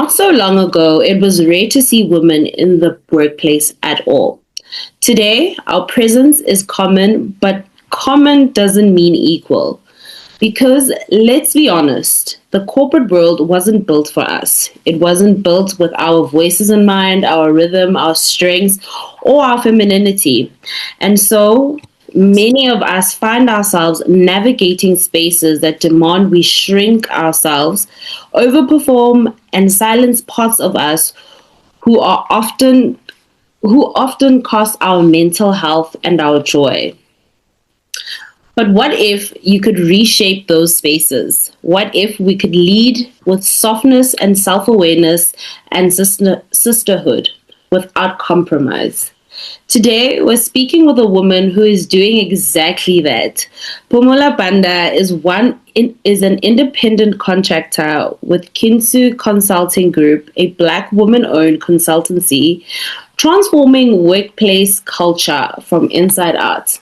Not so long ago, it was rare to see women in the workplace at all. Today, our presence is common, but common doesn't mean equal. Because let's be honest, the corporate world wasn't built for us. It wasn't built with our voices in mind, our rhythm, our strengths, or our femininity. And so many of us find ourselves navigating spaces that demand we shrink ourselves, overperform, and silence parts of us who are often cost our mental health and our joy. But what if you could reshape those spaces? What if we could lead with softness and self-awareness and sisterhood without compromise? Today, we're speaking with a woman who is doing exactly that. Pumula Banda is an independent contractor with Kintsu Consulting Group, a Black woman-owned consultancy, transforming workplace culture from inside out.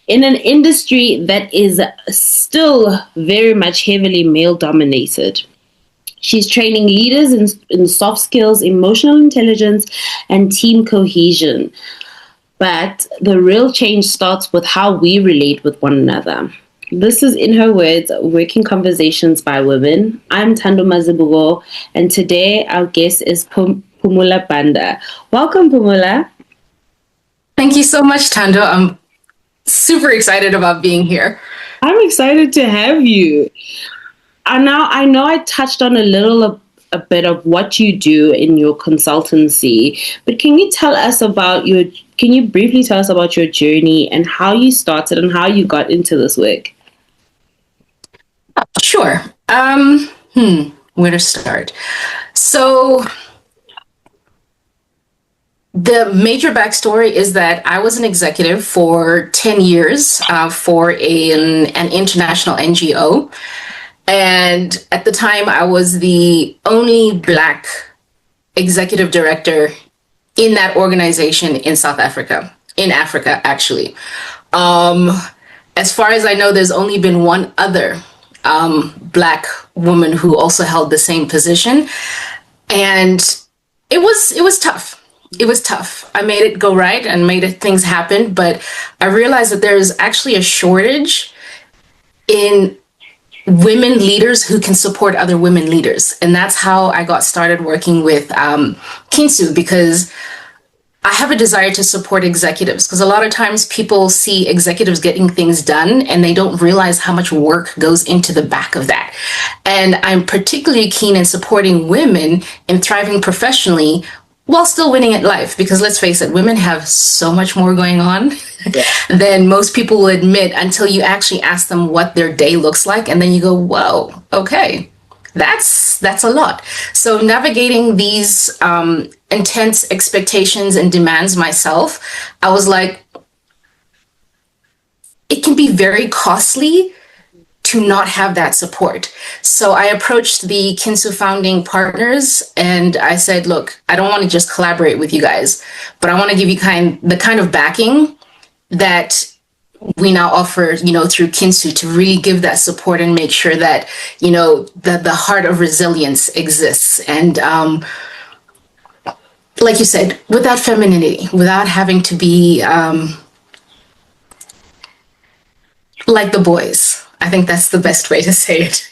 In an industry that is still very much heavily male-dominated. She's training leaders in soft skills, emotional intelligence, and team cohesion. But the real change starts with how we relate with one another. This is, in her words, Working Conversations by Women. I'm Thando Mazibuko, and today our guest is Pumula Banda. Welcome, Pumula. Thank you so much, Thando. I'm super excited about being here. I'm excited to have you. Now, I know I touched on a bit of what you do in your consultancy, but can you briefly tell us about your journey and how you started and how you got into this work? Sure. Where to start? So the major backstory is that I was an executive for 10 years for an international NGO. And at the time, I was the only Black executive director in that organization in South Africa, actually. As far as I know, there's only been one other Black woman who also held the same position. And it was tough. It was tough. I made it go right and things happen, but I realized that there's actually a shortage in women leaders who can support other women leaders. And that's how I got started working with Kintsu, because I have a desire to support executives, because a lot of times people see executives getting things done and they don't realize how much work goes into the back of that. And I'm particularly keen in supporting women in thriving professionally while still winning at life, because let's face it, women have so much more going on than most people will admit until you actually ask them what their day looks like. And then you go, whoa, okay, that's a lot. So navigating these intense expectations and demands myself, I was like, it can be very costly to not have that support. So I approached the Kintsu founding partners and I said, look, I don't want to just collaborate with you guys, but I want to give you the kind of backing that we now offer, through Kintsu, to really give that support and make sure that, that the heart of resilience exists. And like you said, without femininity, without having to be like the boys. I think that's the best way to say it.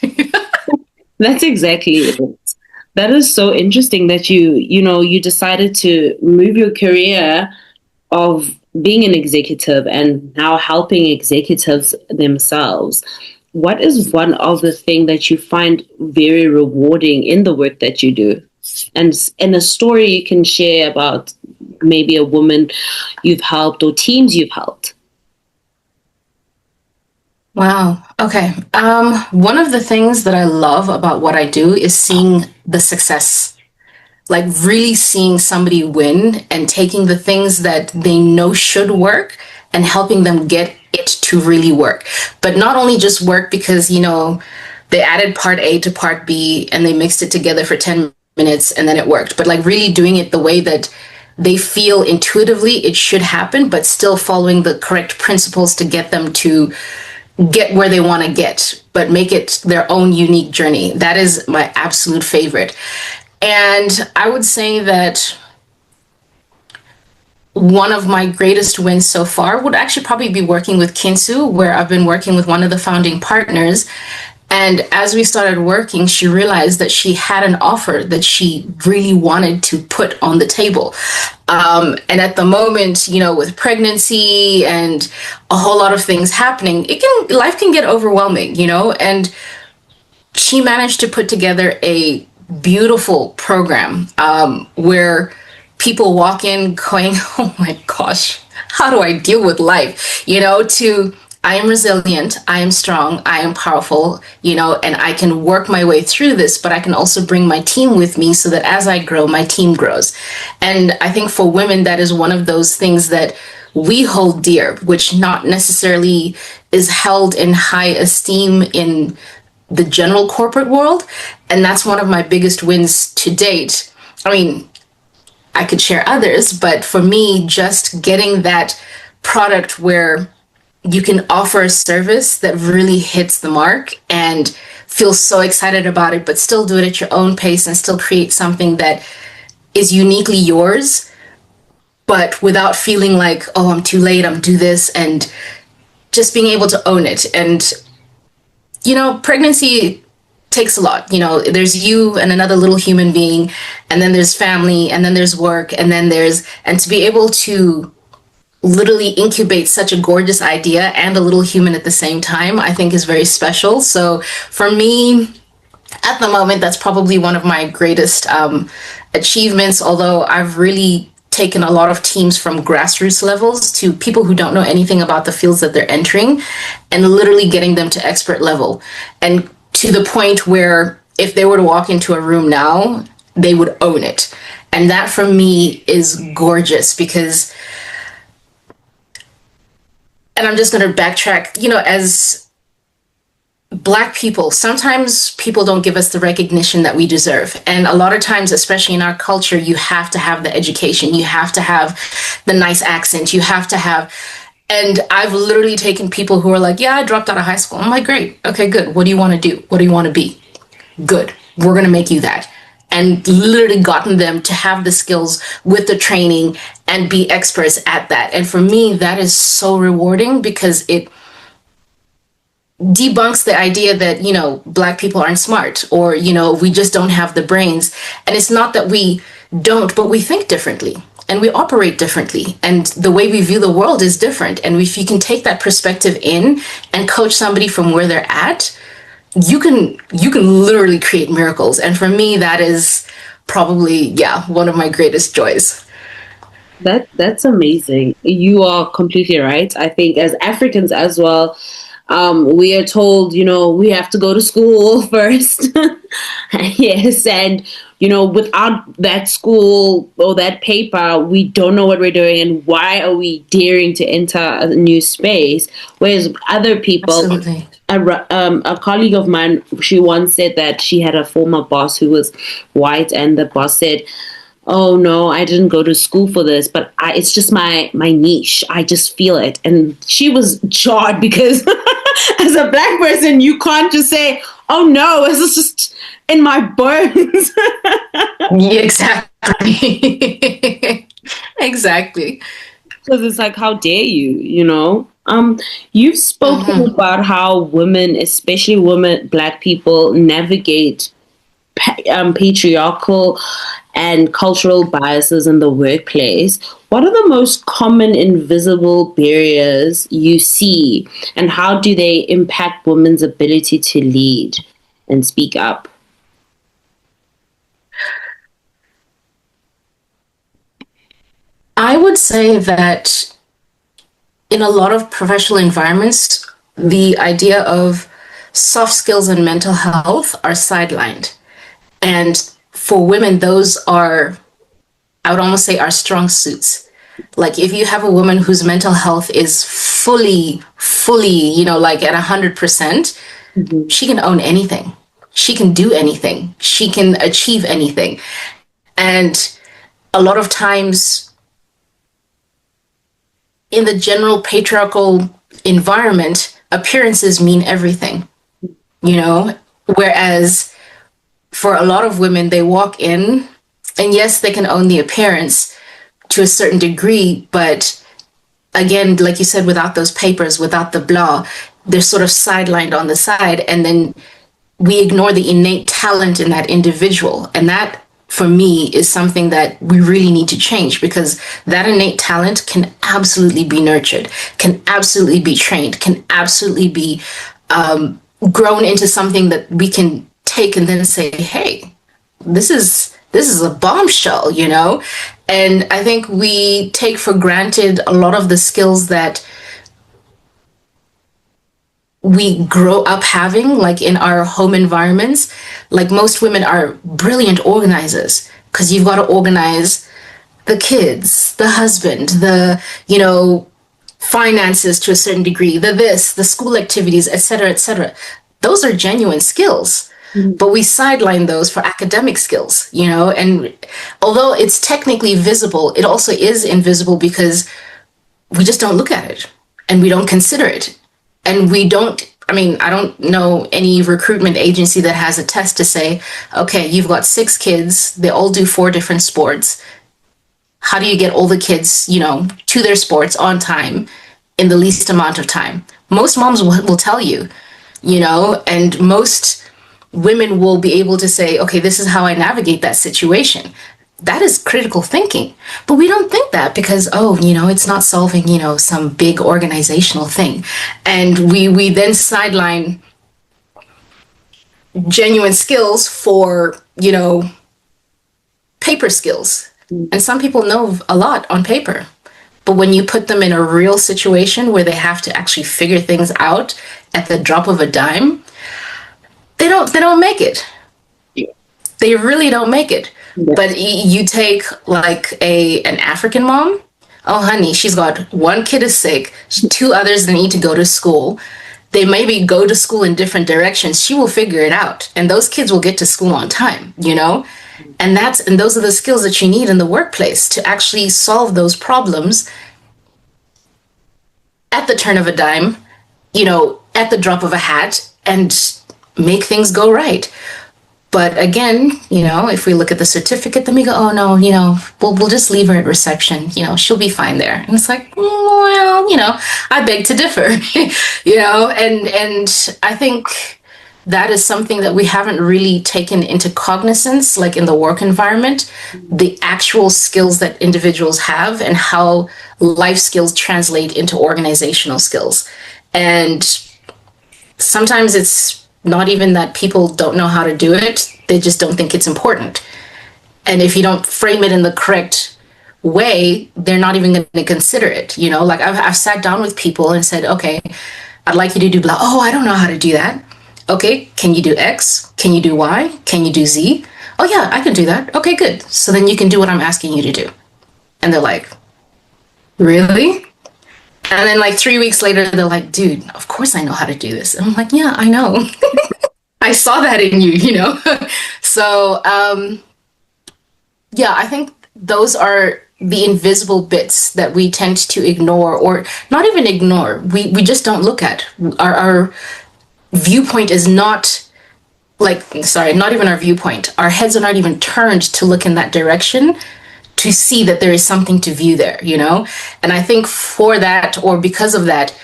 That's exactly it. That is so interesting that you decided to move your career of being an executive and now helping executives themselves. What is one of the things that you find very rewarding in the work that you do? And a story you can share about maybe a woman you've helped or teams you've helped. Wow. Okay. One of the things that I love about what I do is seeing the success, like really seeing somebody win and taking the things that they know should work and helping them get it to really work. But not only just work because, they added part A to part B and they mixed it together for 10 minutes and then it worked, but like really doing it the way that they feel intuitively it should happen, but still following the correct principles to get them to get where they want to get, but make it their own unique journey. That is my absolute favorite. And I would say that one of my greatest wins so far would actually probably be working with Kintsu, where I've been working with one of the founding partners. And as we started working, she realized that she had an offer that she really wanted to put on the table. And at the moment, with pregnancy and a whole lot of things happening, life can get overwhelming, and she managed to put together a beautiful program where people walk in going, oh my gosh, how do I deal with life? To I am resilient, I am strong, I am powerful, and I can work my way through this, but I can also bring my team with me so that as I grow, my team grows. And I think for women, that is one of those things that we hold dear, which not necessarily is held in high esteem in the general corporate world. And that's one of my biggest wins to date. I mean, I could share others, but for me, just getting that product where you can offer a service that really hits the mark and feel so excited about it, but still do it at your own pace and still create something that is uniquely yours, but without feeling like, oh, I'm too late, I'm do this, and just being able to own it. And, pregnancy takes a lot. There's you and another little human being, and then there's family, and then there's work, and to be able to literally incubate such a gorgeous idea and a little human at the same time, I think is very special. So for me, at the moment, that's probably one of my greatest achievements, although I've really taken a lot of teams from grassroots levels to people who don't know anything about the fields that they're entering and literally getting them to expert level. And to the point where if they were to walk into a room now, they would own it. And that for me is gorgeous because, and I'm just going to backtrack, as Black people, sometimes people don't give us the recognition that we deserve. And a lot of times, especially in our culture, you have to have the education, you have to have the nice accent, you have to have, and I've literally taken people who are like, yeah, I dropped out of high school. I'm like, great. Okay, good. What do you want to do? What do you want to be? Good. We're going to make you that. And literally gotten them to have the skills with the training and be experts at that. And for me, that is so rewarding because it debunks the idea that, Black people aren't smart or, we just don't have the brains. And it's not that we don't, but we think differently and we operate differently. And the way we view the world is different. And if you can take that perspective in and coach somebody from where they're at, you can literally create miracles. And for me, that is probably, one of my greatest joys. That's amazing. You are completely right. I think as Africans as well, we are told, we have to go to school first. Yes. And, without that school or that paper, we don't know what we're doing. And why are we daring to enter a new space? Whereas other people, absolutely. A colleague of mine, she once said that she had a former boss who was white, and the boss said, oh no, I didn't go to school for this, but it's just my niche. I just feel it. And she was jarred because as a Black person, you can't just say, oh no, it's just in my bones. Yeah, exactly. Exactly. Because it's like, how dare you, You've spoken about how women, especially women, Black people, navigate patriarchal and cultural biases in the workplace. What are the most common invisible barriers you see, and how do they impact women's ability to lead and speak up? I would say that in a lot of professional environments, the idea of soft skills and mental health are sidelined. And for women, those are, I would almost say, our strong suits. Like if you have a woman whose mental health is fully, like at 100%, she can own anything. She can do anything. She can achieve anything. And a lot of times in the general patriarchal environment, appearances mean everything, you know? Whereas for a lot of women, they walk in and yes, they can own the appearance to a certain degree, but again, like you said, without those papers, without the blah, they're sort of sidelined on the side. And then we ignore the innate talent in that individual. And that, for me, is something that we really need to change, because that innate talent can absolutely be nurtured, can absolutely be trained, can absolutely be grown into something that we can take and then say, hey, this is a bombshell, you know? And I think we take for granted a lot of the skills that we grow up having, like in our home environments. Like most women are brilliant organizers, because you've got to organize the kids, the husband, the, you know, finances to a certain degree, the school activities, etc., etc. Those are genuine skills. But we sideline those for academic skills, you know, and although it's technically visible, it also is invisible because we just don't look at it and we don't consider it. And we don't, I mean, I don't know any recruitment agency that has a test to say, okay, you've got 6 kids, they all do 4 different sports. How do you get all the kids, you know, to their sports on time in the least amount of time? Most moms will tell you, you know, and most women will be able to say, okay, this is how I navigate that situation. That is critical thinking. But we don't think that because, oh, you know, it's not solving, you know, some big organizational thing. And we then sideline genuine skills for, you know, paper skills. And some people know a lot on paper. But when you put them in a real situation where they have to actually figure things out at the drop of a dime, they don't make it. They really don't make it. Yeah. But you take like an African mom. Oh, honey, she's got 1 kid is sick, 2 others that need to go to school. They maybe go to school in different directions. She will figure it out, and those kids will get to school on time, you know? And those are the skills that you need in the workplace to actually solve those problems at the turn of a dime, you know, at the drop of a hat, and make things go right. But again, you know, if we look at the certificate, then we go, oh no, you know, we'll just leave her at reception. You know, she'll be fine there. And it's like, well, you know, I beg to differ, you know, and I think that is something that we haven't really taken into cognizance, like in the work environment, the actual skills that individuals have and how life skills translate into organizational skills. And sometimes it's not even that people don't know how to do it, they just don't think it's important. And if you don't frame it in the correct way, they're not even going to consider it. You know, like I've sat down with people and said, okay, I'd like you to do blah. Oh, I don't know how to do that. Okay, can you do X? Can you do Y? Can you do Z? Oh yeah, I can do that. Okay, good. So then you can do what I'm asking you to do. And they're like, really? And then like 3 weeks later, they're like, dude, of course I know how to do this. And I'm like, yeah, I know. I saw that in you, you know? So, yeah, I think those are the invisible bits that we tend to ignore, or not even ignore. We just don't look at. Our viewpoint is not not even our viewpoint. Our heads are not even turned to look in that direction, to see that there is something to view there, you know? And I think for that, or because of that,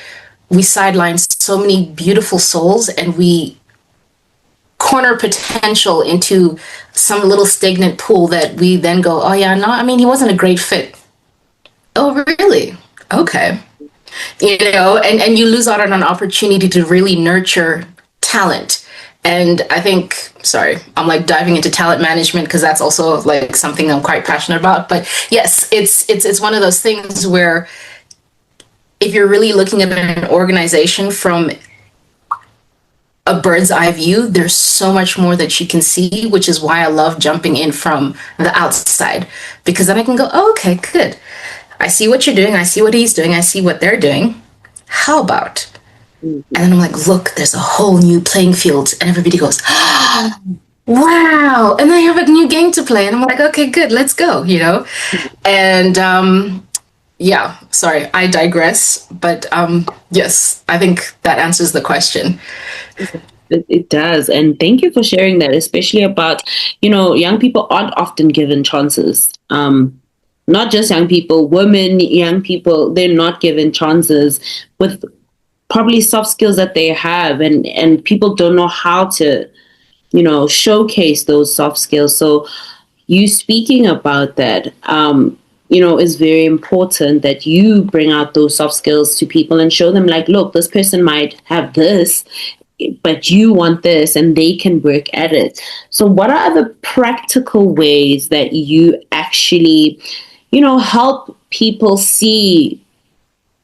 we sideline so many beautiful souls, and we corner potential into some little stagnant pool that we then go, oh yeah, no, I mean, he wasn't a great fit. Oh, really? Okay. You know, and you lose out on an opportunity to really nurture talent. And I think, sorry, I'm like diving into talent management because that's also like something I'm quite passionate about. But yes, it's one of those things where if you're really looking at an organization from a bird's eye view, there's so much more that you can see, which is why I love jumping in from the outside, because then I can go, oh, okay, good. I see what you're doing. I see what he's doing. I see what they're doing. How about? And then I'm like, look, there's a whole new playing field. And everybody goes, oh, wow. And then you have a new game to play. And I'm like, okay, good, let's go, you know? And yeah, sorry, I digress. But yes, I think that answers the question. It does. And thank you for sharing that, especially about, young people aren't often given chances. Not just young people, women, young people, they're not given chances with probably soft skills that they have, and people don't know how to, showcase those soft skills. So you speaking about that, is very important that you bring out those soft skills to people and show them, like, look, this person might have this, but you want this, and they can work at it. So what are the practical ways that you actually, help people see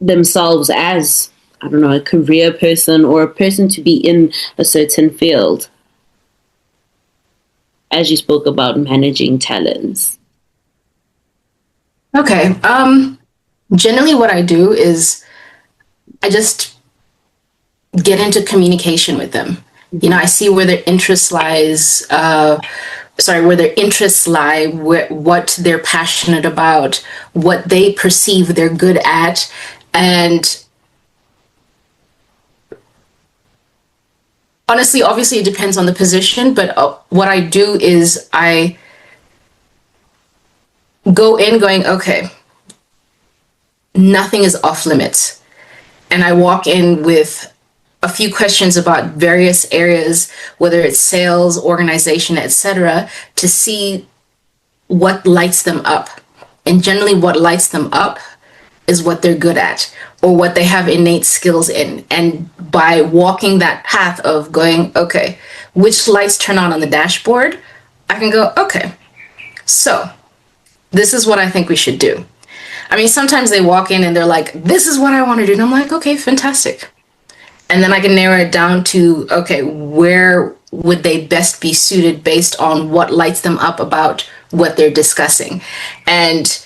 themselves as, I don't know, a career person or a person to be in a certain field, as you spoke about managing talents? Okay. Generally, what I do is I just get into communication with them. You know, I see where their interest lies. Where their interests lie, what they're passionate about, what they perceive they're good at, and honestly, obviously, it depends on the position. But what I do is I go in going, okay, nothing is off limits. And I walk in with a few questions about various areas, whether it's sales, organization, etc., to see what lights them up. And generally, what lights them up is what they're good at or what they have innate skills in. And by walking that path of going, okay, which lights turn on the dashboard, I can go, okay, so this is what I think we should do. I mean, sometimes they walk in and they're like, this is what I want to do. And I'm like, okay, fantastic. And then I can narrow it down to, okay, where would they best be suited based on what lights them up about what they're discussing. And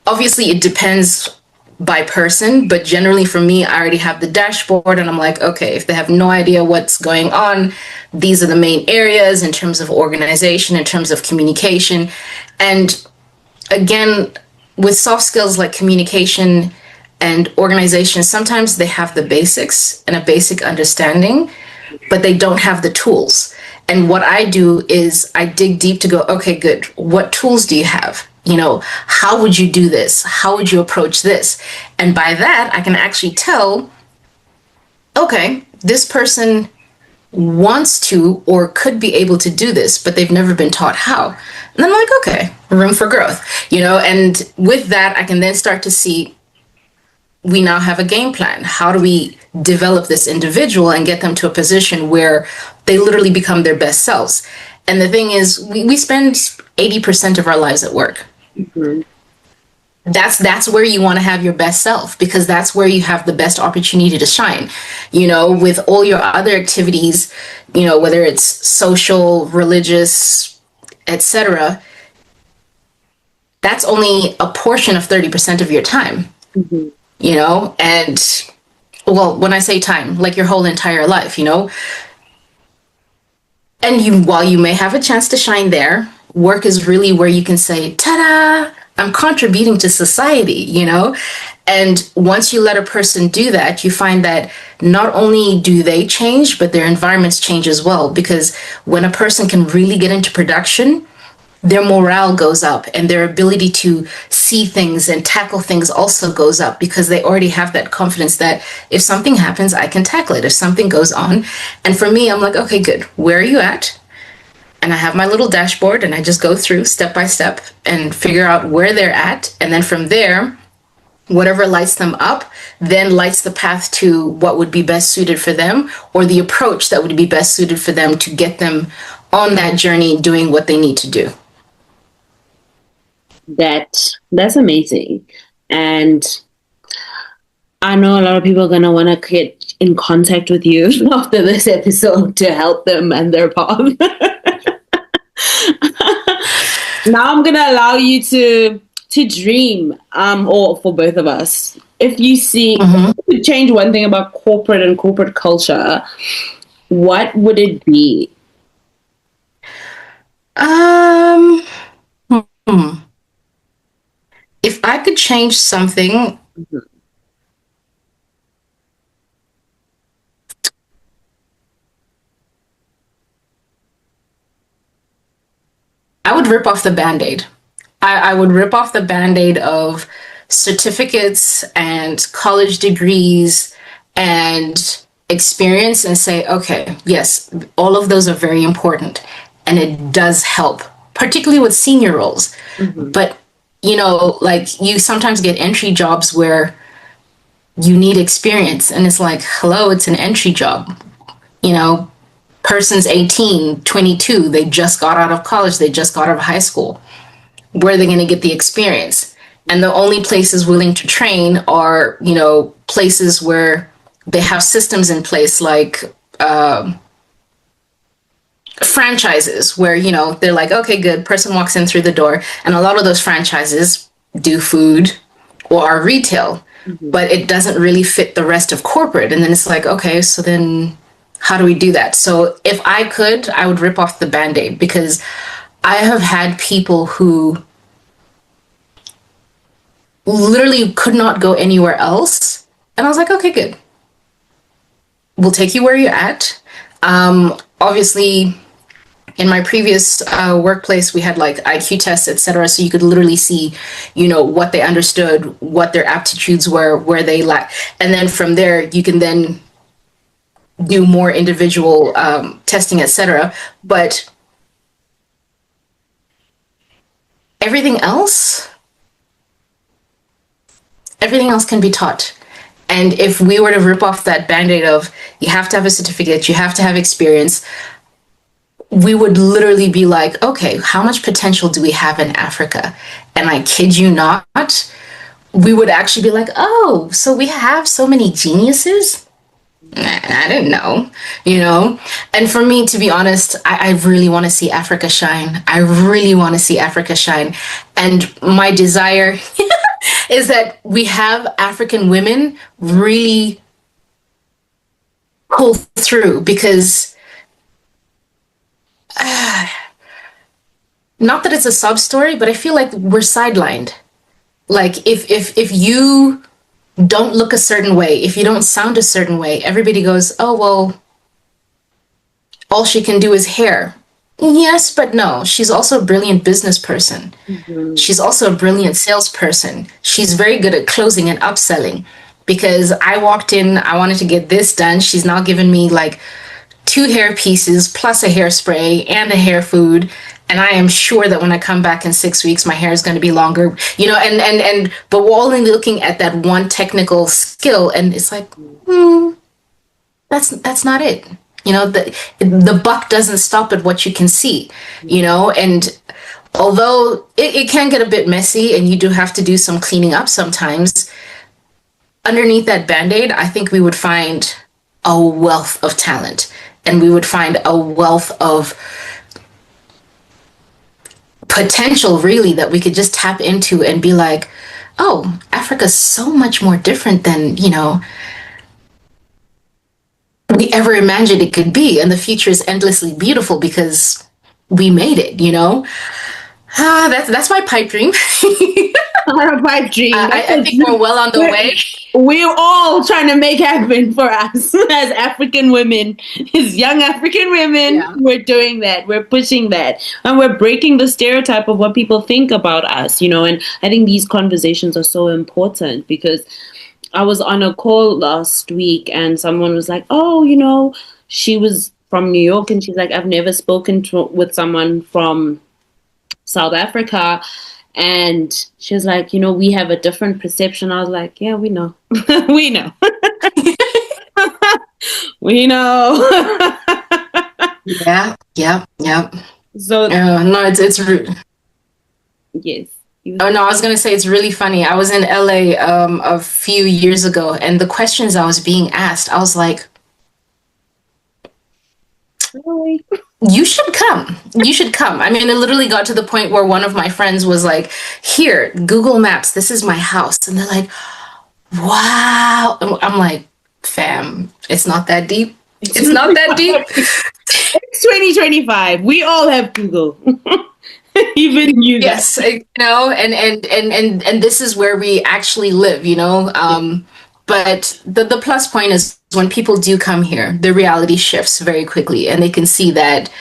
obviously, it depends by person, but generally for me, I already have the dashboard and I'm like, okay, if they have no idea what's going on, these are the main areas in terms of organization, in terms of communication. And again, with soft skills like communication and organization, sometimes they have the basics and a basic understanding, but they don't have the tools. And what I do is I dig deep to go, okay, good. What tools do you have? You know, how would you do this? How would you approach this? And by that, I can actually tell, okay, this person wants to or could be able to do this, but they've never been taught how. And I'm like, okay, room for growth, you know, and with that, I can then start to see we now have a game plan. How do we develop this individual and get them to a position where they literally become their best selves? And the thing is, we spend 80% of our lives at work. Mm-hmm. That's where you want to have your best self, because that's where you have the best opportunity to shine. You know, with all your other activities, you know, whether it's social, religious, etc., that's only a portion of 30% of your time. Mm-hmm. You know, and well, when I say time, like your whole entire life, you know. And while you may have a chance to shine there, work is really where you can say, ta-da, I'm contributing to society, you know? And once you let a person do that, you find that not only do they change, but their environments change as well. Because when a person can really get into production, their morale goes up and their ability to see things and tackle things also goes up, because they already have that confidence that if something happens, I can tackle it. If something goes on. And for me, I'm like, okay, good. Where are you at? And I have my little dashboard and I just go through step by step and figure out where they're at. And then from there, whatever lights them up then lights the path to what would be best suited for them, or the approach that would be best suited for them to get them on that journey doing what they need to do. That's amazing. And I know a lot of people are going to want to get in contact with you after this episode to help them and their path. Now I'm going to allow you to dream, or for both of us. If you see, if you could change one thing about corporate and corporate culture, what would it be? If I could change something, I would rip off the band-aid. I would rip off the band-aid of certificates and college degrees and experience and say, okay, yes, all of those are very important and it does help, particularly with senior roles. But, like you sometimes get entry jobs where you need experience and it's like, hello, it's an entry job. Person's 18, 22, they just got out of college, they just got out of high school. Where are they going to get the experience? And the only places willing to train are, places where they have systems in place like franchises where, they're like, okay, good, person walks in through the door. And a lot of those franchises do food or are retail, but it doesn't really fit the rest of corporate. And then it's like, okay, so then how do we do that? So if I could, I would rip off the Band-Aid because I have had people who literally could not go anywhere else. And I was like, okay, good. We'll take you where you're at. Obviously, in my previous workplace, we had like IQ tests, etc. So you could literally see, what they understood, what their aptitudes were, where they lacked. And then from there, you can then do more individual testing, etc. But everything else can be taught. And if we were to rip off that Band-Aid of you have to have a certificate, you have to have experience, we would literally be like, okay, how much potential do we have in Africa? And I kid you not, we would actually be like, oh, so we have so many geniuses? I didn't know, And for me, to be honest, I really want to see Africa shine. I really want to see Africa shine. And my desire is that we have African women really pull through because not that it's a sub story, but I feel like we're sidelined. Like if you don't look a certain way, if you don't sound a certain way, everybody goes, oh, well, all she can do is hair. Yes, but no, she's also a brilliant business person. She's also a brilliant salesperson. She's very good at closing and upselling because I walked in, I wanted to get this done. She's now given me like 2 hair pieces plus a hairspray and a hair food. And I am sure that when I come back in 6 weeks, my hair is going to be longer, but we're only looking at that one technical skill. And it's like, that's not it. The buck doesn't stop at what you can see, and although it can get a bit messy and you do have to do some cleaning up sometimes, underneath that Band-Aid, I think we would find a wealth of talent and we would find a wealth of potential really that we could just tap into and be like, oh, Africa's so much more different than, we ever imagined it could be. And the future is endlessly beautiful because we made it, That's my pipe dream. Our pipe dream. I think we're well on the way. We're all trying to make happen for us as African women, as young African women. Yeah. We're doing that. We're pushing that. And we're breaking the stereotype of what people think about us, And I think these conversations are so important because I was on a call last week and someone was like, oh, she was from New York and she's like, I've never spoken with someone from South Africa. And she was like, we have a different perception. I was like, yeah, we know. We know. We know. Yeah. So no, it's rude. Yes. Oh no, I was gonna say it's really funny. I was in LA a few years ago, and the questions I was being asked, I was like, really? You should come. You should come. I mean, it literally got to the point where one of my friends was like, here, Google Maps, this is my house. And they're like, wow. And I'm like, fam, it's not that deep. It's not that deep. It's 2025. We all have Google. Even you guys. Yes, and this is where we actually live, but the plus point is when people do come here, the reality shifts very quickly and they can see that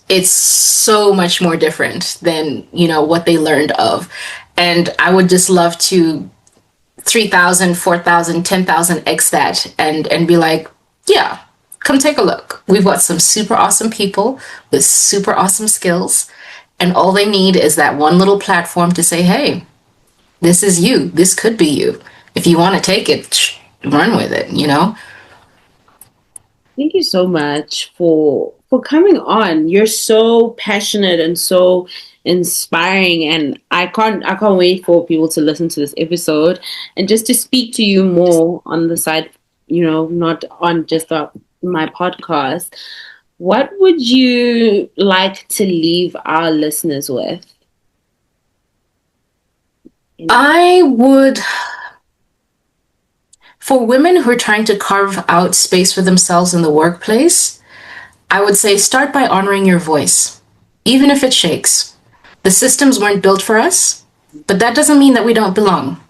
it's so much more different than, what they learned of. And I would just love to 3,000, 4,000, 10,000 x that and be like, yeah, come take a look. We've got some super awesome people with super awesome skills. And all they need is that one little platform to say, hey, this is you. This could be you. If you want to take it, run with it. Thank you so much for coming on. You're so passionate and so inspiring, and I can't wait for people to listen to this episode and just to speak to you more on the side, not on just my podcast. What would you like to leave our listeners with? I would, for women who are trying to carve out space for themselves in the workplace, I would say start by honoring your voice, even if it shakes. The systems weren't built for us, but that doesn't mean that we don't belong.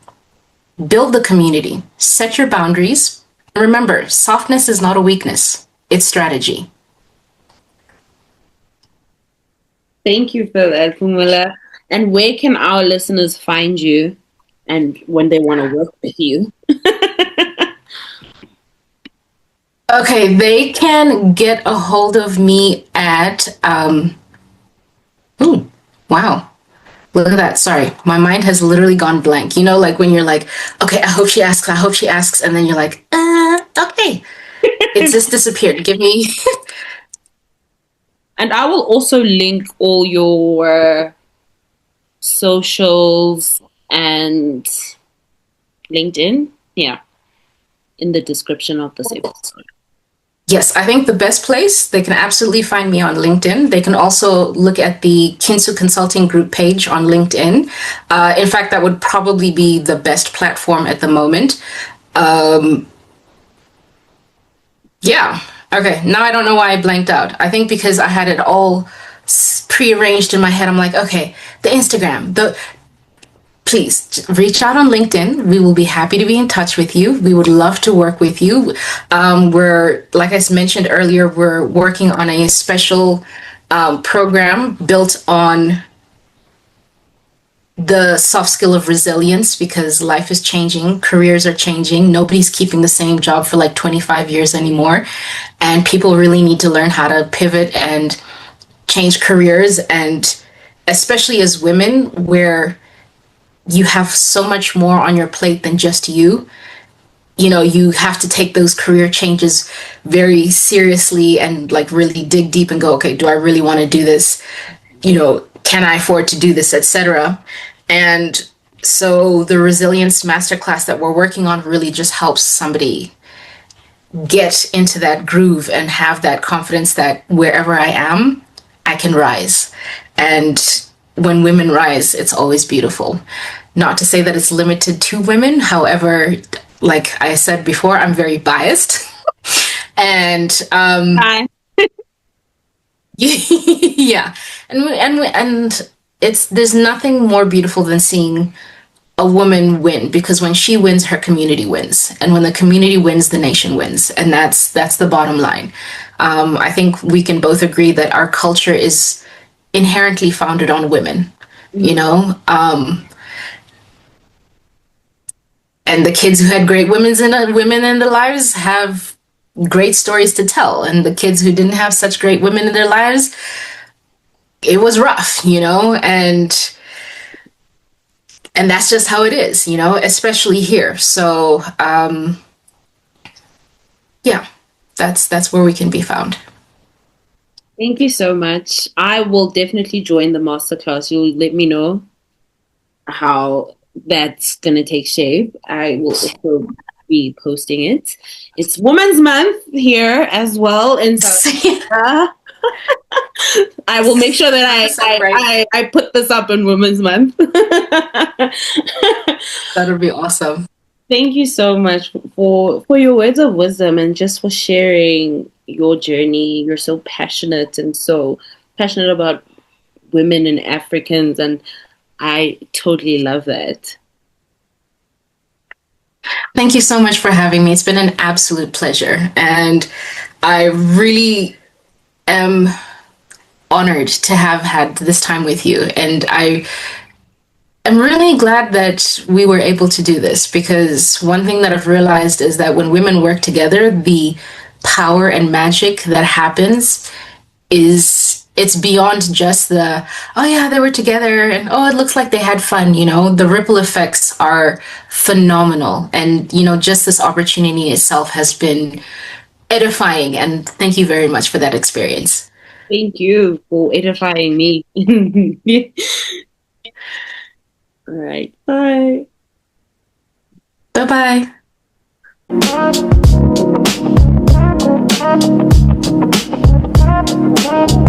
Build the community, set your boundaries, and remember, softness is not a weakness, it's strategy. Thank you for that, Pumula. And where can our listeners find you and when they want to work with you? Okay, they can get a hold of me at, wow. Look at that. Sorry. My mind has literally gone blank. Like when you're like, okay, I hope she asks. And then you're like, okay. It just disappeared. Give me. And I will also link all your socials and LinkedIn, in the description of this episode. Yes, I think the best place, they can absolutely find me on LinkedIn. They can also look at the Kintsu Consulting Group page on LinkedIn. In fact, that would probably be the best platform at the moment. Yeah. Okay. Now I don't know why I blanked out. I think because I had it all prearranged in my head. I'm like, okay, the Instagram, please reach out on LinkedIn. We will be happy to be in touch with you. We would love to work with you. We're, like I mentioned earlier, we're working on a special program built on the soft skill of resilience because life is changing, careers are changing. Nobody's keeping the same job for like 25 years anymore. And people really need to learn how to pivot and change careers. And especially as women, where you have so much more on your plate than just you. You have to take those career changes very seriously and like really dig deep and go, okay, do I really want to do this? Can I afford to do this, etc. And so the resilience masterclass that we're working on really just helps somebody get into that groove and have that confidence that wherever I am, I can rise. And when women rise, it's always beautiful. Not to say that it's limited to women. However, like I said before, I'm very biased. And Hi. yeah. And there's nothing more beautiful than seeing a woman win, because when she wins, her community wins. And when the community wins, the nation wins. And that's the bottom line. I think we can both agree that our culture is inherently founded on women, and the kids who had great women in their lives have great stories to tell. And the kids who didn't have such great women in their lives, it was rough, and that's just how it is, especially here. So, yeah, that's where we can be found. Thank you so much. I will definitely join the masterclass. You'll let me know how that's going to take shape. I will also be posting it. It's Women's Month here as well in South Africa. I will make sure that I put this up in Women's Month. That'll be awesome. Thank you so much for your words of wisdom and just for sharing your journey. You're so passionate about women and Africans, and I totally love that. Thank you so much for having me. It's been an absolute pleasure. And I really am honored to have had this time with you. And I'm really glad that we were able to do this, because one thing that I've realized is that when women work together, the power and magic that happens is it's beyond just the, oh yeah, they were together and oh, it looks like they had fun. The ripple effects are phenomenal. And just this opportunity itself has been edifying, and thank you very much for that experience. Thank you for edifying me. All right. Bye. Bye Bye.